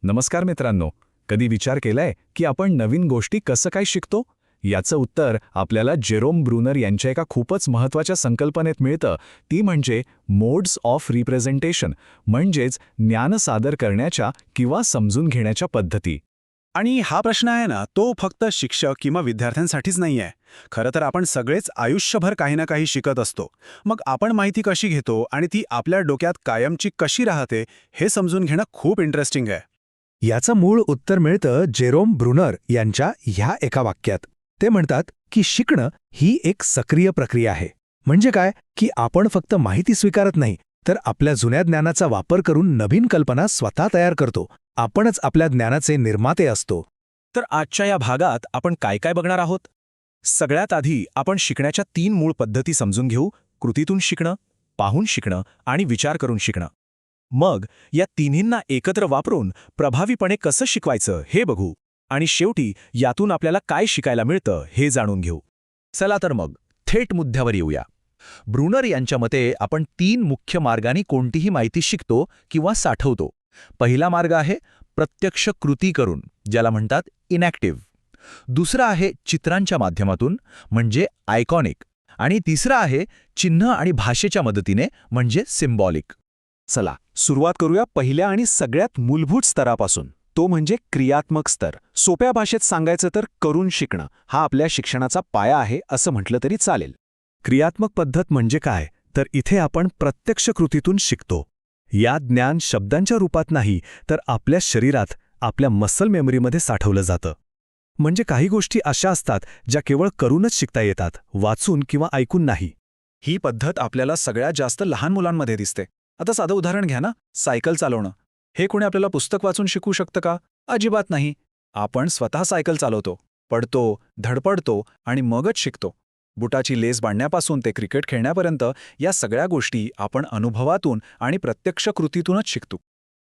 नमस्कार मित्रांनो. कधी विचार केलाय की आपण नवीन गोष्टी कसं काय शिकतो? याचं उत्तर आपल्याला जेरोम ब्रूनर यांच्या एका खूपच महत्त्वाच्या संकल्पनेत मिळतं. ती म्हणजे मोड्स ऑफ रिप्रेझेंटेशन, म्हणजेच ज्ञान सादर करण्याच्या किंवा समजून घेण्याच्या पद्धती. आणि हा प्रश्न आहे ना, तो फक्त शिक्षक किंवा विद्यार्थ्यांसाठीच नाही आहे. खरं तर आपण सगळेच आयुष्यभर काही ना काही शिकत असतो. मग आपण माहिती कशी घेतो आणि ती आपल्या डोक्यात कायमची कशी राहते, हे समजून घेणं खूप इंटरेस्टिंग आहे. याचं मूळ उत्तर मिळतं जेरोम ब्रूनर यांच्या ह्या एका वाक्यात. ते म्हणतात की शिकणं ही एक सक्रिय प्रक्रिया आहे. म्हणजे काय की आपण फक्त माहिती स्वीकारत नाही, तर आपल्या जुन्या ज्ञानाचा वापर करून नवीन कल्पना स्वतः तयार करतो. आपणच आपल्या ज्ञानाचे निर्माते असतो. तर आजच्या या भागात आपण काय काय बघणार आहोत? सगळ्यात आधी आपण शिकण्याच्या 3 मूळ पद्धती समजून घेऊ: कृतीतून शिकणं, पाहून शिकणं आणि विचार करून शिकणं. मग या तिन्हींना एकत्र वापरून प्रभावीपणे कसं शिकवायचं हे बघू. आणि शेवटी यातून आपल्याला काय शिकायला मिळतं हे जाणून घेऊ. चला तर मग थेट मुद्द्यावर येऊया. ब्रूनर यांच्या मते आपण 3 मुख्य मार्गांनी कोणतीही माहिती शिकतो किंवा साठवतो. पहिला मार्ग आहे प्रत्यक्ष कृती करून, ज्याला म्हणतात इनॅक्टिव्ह. दुसरा आहे चित्रांच्या माध्यमातून, म्हणजे आयकॉनिक. आणि तिसरा आहे चिन्ह आणि भाषेच्या मदतीने, म्हणजे सिम्बॉलिक. चला सुरुवात करूया पहिल्या आणि सगळ्यात मूलभूत स्तरापासून. तो म्हणजे क्रियात्मक स्तर. सोप्या भाषेत सांगायचं तर करून शिकणं हा आपल्या शिक्षणाचा पाया आहे असं म्हटलं तरी चालेल. क्रियात्मक पद्धत म्हणजे काय, तर इथे आपण प्रत्यक्ष कृतीतून शिकतो. या ज्ञान शब्दांच्या रूपात नाही, तर आपल्या शरीरात, आपल्या मसल मेमरीमध्ये साठवलं जातं. म्हणजे काही गोष्टी अशा असतात ज्या केवळ करूनच शिकता येतात, वाचून किंवा ऐकून नाही. ही पद्धत आपल्याला सगळ्यात जास्त लहान मुलांमध्ये दिसते. आता साधं उदाहरण घ्या ना, सायकल चालवणं. हे कोणी आपल्याला पुस्तक वाचून शिकू शकतं का? अजिबात नाही. आपण स्वतः सायकल चालवतो, पडतो, धडपडतो आणि मगच शिकतो. बुटाची लेस बांधण्यापासून ते क्रिकेट खेळण्यापर्यंत या सगळ्या गोष्टी आपण अनुभवातून आणि प्रत्यक्ष कृतीतूनच शिकतो.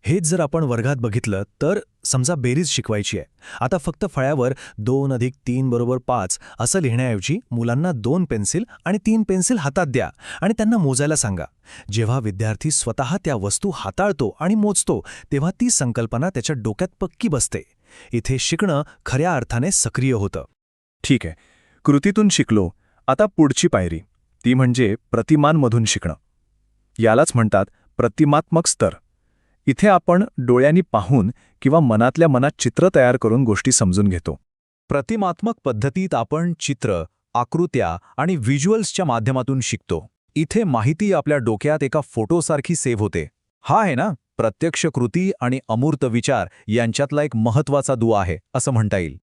हेच जर आपण वर्गात बघितलं तर समजा बेरीज शिकवायची आहे. आता फक्त फळ्यावर 2 + 3 = 5 असं लिहिण्याऐवजी मुलांना 2 पेन्सिल आणि 3 पेन्सिल हातात द्या आणि त्यांना मोजायला सांगा. जेव्हा विद्यार्थी स्वतः त्या वस्तू हाताळतो आणि मोजतो, तेव्हा ती संकल्पना त्याच्या डोक्यात पक्की बसते. इथे शिकणं खऱ्या अर्थाने सक्रिय होतं. ठीक आहे, कृतीतून शिकलो. आता पुढची पायरी, ती म्हणजे प्रतिमांमधून शिकणं. यालाच म्हणतात प्रतिमात्मक स्तर. इथे आपण डोळ्यांनी पाहून किंवा मनातल्या मनात चित्र तयार करून गोष्टी समजून घेतो. प्रतिमात्मक पद्धतीत आपण चित्र, आकृत्या आणि व्हिज्युअल्सच्या माध्यमातून शिकतो. इथे माहिती आपल्या डोक्यात एका फोटोसारखी सेव्ह होते. हा आहे ना प्रत्यक्ष कृती आणि अमूर्त विचार यांच्यातला एक महत्त्वाचा दुवा आहे असं म्हणता येईल.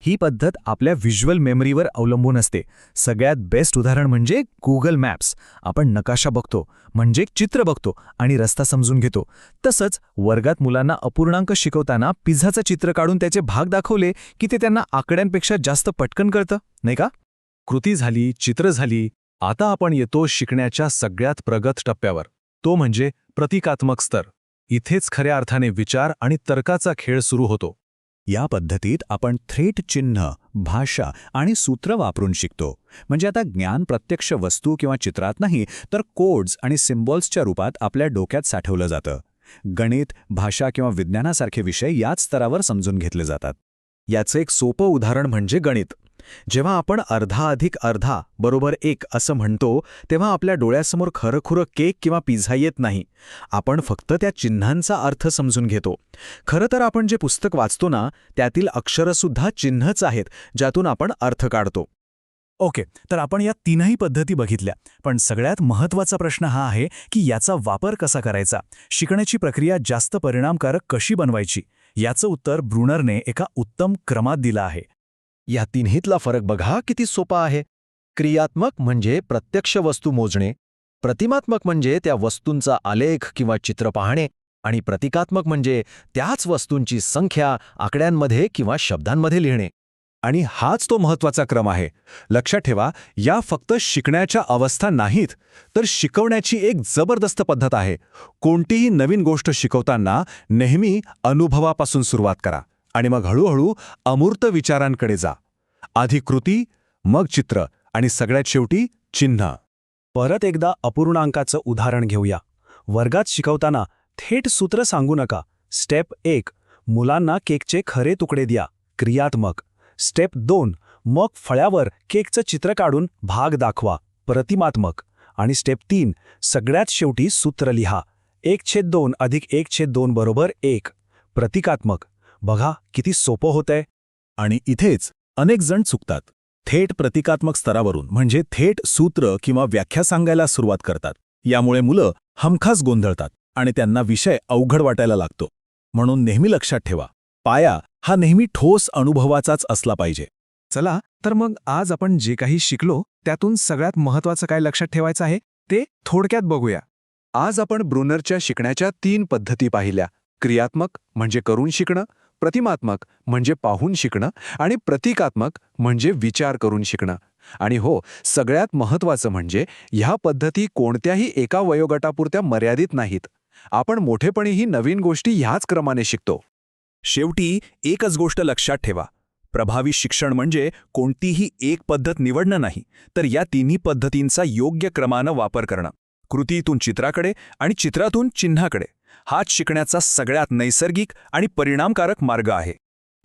ही पद्धत आपल्या व्हिज्युअल मेमरीवर अवलंबून असते. सगळ्यात बेस्ट उदाहरण म्हणजे गुगल मॅप्स. आपण नकाशा बघतो, म्हणजे चित्र बघतो आणि रस्ता समजून घेतो. तसंच वर्गात मुलांना अपूर्णांक शिकवताना पिझ्झाचं चित्र काढून त्याचे भाग दाखवले की ते त्यांना आकड्यांपेक्षा जास्त पटकन कळतं, नाही का? कृती झाली, चित्र झाली. आता आपण येतो शिकण्याच्या सगळ्यात प्रगत टप्प्यावर. तो म्हणजे प्रतिकात्मक स्तर. इथेच खऱ्या अर्थाने विचार आणि तर्काचा खेळ सुरू होतो. या पद्धतीत आपण थेट चिन्ह, भाषा आणि सूत्र वापरून शिकतो. म्हणजे आता ज्ञान प्रत्यक्ष वस्तू किंवा चित्रात नाही, तर कोड्स आणि सिम्बॉल्सच्या रूपात आपल्या डोक्यात साठवलं जातं. गणित, भाषा किंवा विज्ञानासारखे विषय याच स्तरावर समजून घेतले जातात. याचं एक सोपं उदाहरण म्हणजे गणित. जेव्हा आपण अर्धा अधिक अर्धा बरोबर 1 असं म्हणतो, तेव्हा आपल्या डोळ्यासमोर खरंखुरं केक किंवा पिझ्झा येत नाही. आपण फक्त त्या चिन्हांचा अर्थ समजून घेतो. खरं तर आपण जे पुस्तक वाचतो ना, त्यातील अक्षरंसुद्धा चिन्हच आहेत, ज्यातून आपण अर्थ काढतो. ओके, तर आपण या 3ही पद्धती बघितल्या. पण सगळ्यात महत्त्वाचा प्रश्न हा आहे की याचा वापर कसा करायचा? शिकण्याची प्रक्रिया जास्त परिणामकारक कशी बनवायची? याचं उत्तर ब्रूनरने एका उत्तम क्रमात दिलं आहे. या तिन्हीतला फरक बघा किती सोपा आहे. क्रियात्मक म्हणजे प्रत्यक्ष वस्तू मोजणे, प्रतिमात्मक म्हणजे त्या वस्तूंचा आलेख किंवा चित्र पाहणे, आणि प्रतिकात्मक म्हणजे त्याच वस्तूंची संख्या आकड्यांमध्ये किंवा शब्दांमध्ये लिहिणे. आणि हाच तो महत्त्वाचा क्रम आहे. लक्षात ठेवा, या फक्त शिकण्याच्या अवस्था नाहीत, तर शिकवण्याची एक जबरदस्त पद्धत आहे. कोणतीही नवीन गोष्ट शिकवताना नेहमी अनुभवापासून सुरुवात करा आणि मग हळूहळू अमूर्त विचारांकडे जा. आधी कृती, मग चित्र आणि सगळ्यात शेवटी चिन्ह. परत एकदा अपूर्णांकाचं उदाहरण घेऊया. वर्गात शिकवताना थेट सूत्र सांगू नका. स्टेप 1, मुलांना केकचे खरे तुकडे द्या, क्रियात्मक. स्टेप 2, मग फळ्यावर केकचं चित्र काढून भाग दाखवा, प्रतिमात्मक. आणि स्टेप 3, सगळ्यात शेवटी सूत्र लिहा, 1/2 अधिक 1/2 बरोबर 1, प्रतिकात्मक. बघा किती सोपं होतंय. आणि इथेच अनेक जण चुकतात. थेट प्रतिकात्मक स्तरावरून म्हणजे थेट सूत्र किंवा व्याख्या सांगायला सुरुवात करतात. यामुळे मुलं हमखास गोंधळतात आणि त्यांना विषय अवघड वाटायला लागतो. म्हणून नेहमी लक्षात ठेवा, पाया हा नेहमी ठोस अनुभवाचाच असला पाहिजे. चला तर मग आज आपण जे काही शिकलो त्यातून सगळ्यात महत्त्वाचं काय लक्षात ठेवायचं आहे ते थोडक्यात बघूया. आज आपण ब्रुनरच्या शिकण्याच्या 3 पद्धती पाहिल्या. क्रियात्मक म्हणजे करून शिकणं, प्रतिमात्मक म्हणजे पाहून शिकणं आणि प्रतिकात्मक म्हणजे विचार करून शिकणं. आणि हो, सगळ्यात महत्त्वाचं म्हणजे ह्या पद्धती कोणत्याही एका वयोगटापुरत्या मर्यादित नाहीत. आपण मोठेपणीही नवीन गोष्टी ह्याच क्रमाने शिकतो. शेवटी एकच गोष्ट लक्षात ठेवा, प्रभावी शिक्षण म्हणजे कोणतीही एक पद्धत निवडणं नाही, तर या तिन्ही पद्धतींचा योग्य क्रमानं वापर करणं. कृतीतून चित्राकडे आणि चित्रातून चिन्हाकडे. हाच शिकण्याचा सगळ्यात नैसर्गिक आणि परिणामकारक मार्ग आहे.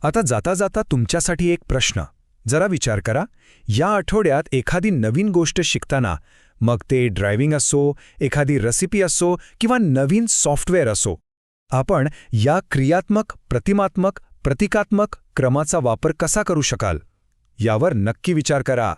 आता जाता जाता तुमच्यासाठी एक प्रश्न. जरा विचार करा, या आठवड्यात एखादी नवीन गोष्ट शिकताना, मग ते ड्रायव्हिंग असो, एखादी रेसिपी असो किंवा नवीन सॉफ्टवेअर असो, आपण या क्रियात्मक, प्रतिमात्मक, प्रतिकात्मक क्रमाचा वापर कसा करू शकाल यावर नक्की विचार करा.